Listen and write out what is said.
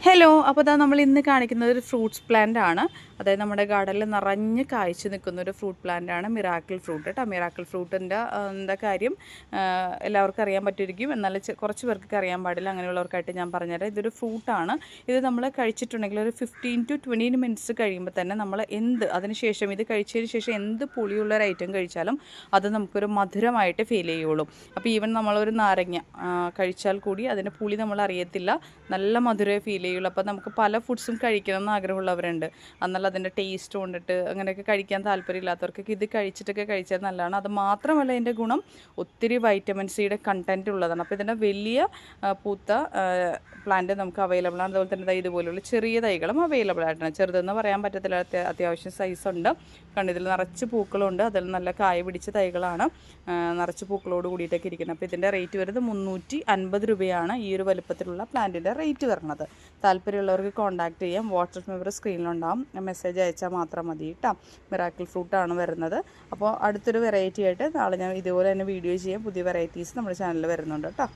Hello, അപ്പോൾ ഇതാ നമ്മൾ ഇന്ന് കാണിക്കുന്നത് ഒരു ഫ്രൂട്ട്സ് പ്ലാന്റ് ആണ്. അതായത് നമ്മുടെ ഗാർഡനിൽ നിറഞ്ഞ് കായ്ച്ചു നിൽക്കുന്ന ഒരു ഫ്രൂട്ട് പ്ലാന്റ് ആണ് മിറാക്കിൾ ഫ്രൂട്ട് കേട്ടോ. മിറാക്കിൾ ഫ്രൂട്ടിൻ്റെ എന്താ കാര്യം എല്ലാവർക്കും അറിയാൻ പറ്റുമായിരിക്കും, എന്നാലും കുറച്ച് പേർക്ക് അറിയാൻ പാടില്ല. അങ്ങനെയുള്ളവർക്കായിട്ട് ഞാൻ പറഞ്ഞുതരാം. ഇതൊരു ഫ്രൂട്ടാണ്. ഇത് നമ്മൾ കഴിച്ചിട്ടുണ്ടെങ്കിൽ ഒരു 15 to 20 മിനിറ്റ്സ് കഴിയുമ്പോൾ തന്നെ നമ്മൾ അതിനുശേഷം ഇത് കഴിച്ചതിന് ശേഷം എന്ത് പുളിയുള്ള ഒരു ഐറ്റം കഴിച്ചാലും അത് നമുക്കൊരു മധുരമായിട്ട് ഫീൽ ചെയ്യുള്ളൂ. അപ്പോൾ ഈവൻ നമ്മളൊരു നാരങ്ങ കഴിച്ചാൽ കൂടി അതിൻ്റെ പുളി നമ്മൾ അറിയത്തില്ല, നല്ല മധുരമേ ഫീൽ ചെയ്യുള്ളൂ. അപ്പോൾ നമുക്ക് പല ഫുഡ്സും കഴിക്കണമെന്ന് ആഗ്രഹമുള്ളവരുണ്ട്, എന്നാൽ അതിൻ്റെ ടേസ്റ്റ് കൊണ്ടിട്ട് അങ്ങനെയൊക്കെ കഴിക്കാൻ താല്പര്യമില്ലാത്തവർക്കൊക്കെ ഇത് കഴിച്ചാൽ നല്ലതാണ്. അത് മാത്രമല്ല ഇതിൻ്റെ ഗുണം ഒത്തിരി വൈറ്റമിൻ സിയുടെ കണ്ടൻറ്റ് ഉള്ളതാണ്. അപ്പോൾ ഇതിൻ്റെ വലിയ പൂത്ത പ്ലാന്റ് നമുക്ക് അവൈലബിൾ ആണ്. അതുപോലെ തന്നെ ഇതുപോലുള്ള ചെറിയ തൈകളും അവൈലബിൾ ആയിട്ടാണ്. ചെറുതെന്ന് പറയാൻ പറ്റത്തില്ല, അത്യാവശ്യം സൈസുണ്ട്. ഇതിൽ നിറച്ച് പൂക്കളുണ്ട്, അതിൽ നല്ല കായ പിടിച്ച തൈകളാണ്, നിറച്ച് പൂക്കളോട് കൂടിയിട്ടൊക്കെ ഇരിക്കുന്നത്. അപ്പോൾ ഇതിൻ്റെ റേറ്റ് വരുന്നത് 350 രൂപയാണ് ഈ ഒരു വലുപ്പത്തിലുള്ള പ്ലാന്റിൻ്റെ റേറ്റ് വരുന്നത്. താല്പര്യമുള്ളവർക്ക് കോൺടാക്റ്റ് ചെയ്യാം. വാട്സപ്പ് നമ്പർ സ്ക്രീനിലുണ്ടാകും, മെസ്സേജ് അയച്ചാൽ മാത്രം മതി കേട്ടോ. മിറാക്കിൾ ഫ്രൂട്ടാണ് വരുന്നത്. അപ്പോൾ അടുത്തൊരു വെറൈറ്റി ആയിട്ട് നാളെ ഞാൻ ഇതുപോലെ തന്നെ വീഡിയോ ചെയ്യാം. പുതിയ വെറൈറ്റീസ് നമ്മുടെ ചാനലിൽ വരുന്നുണ്ട് കേട്ടോ.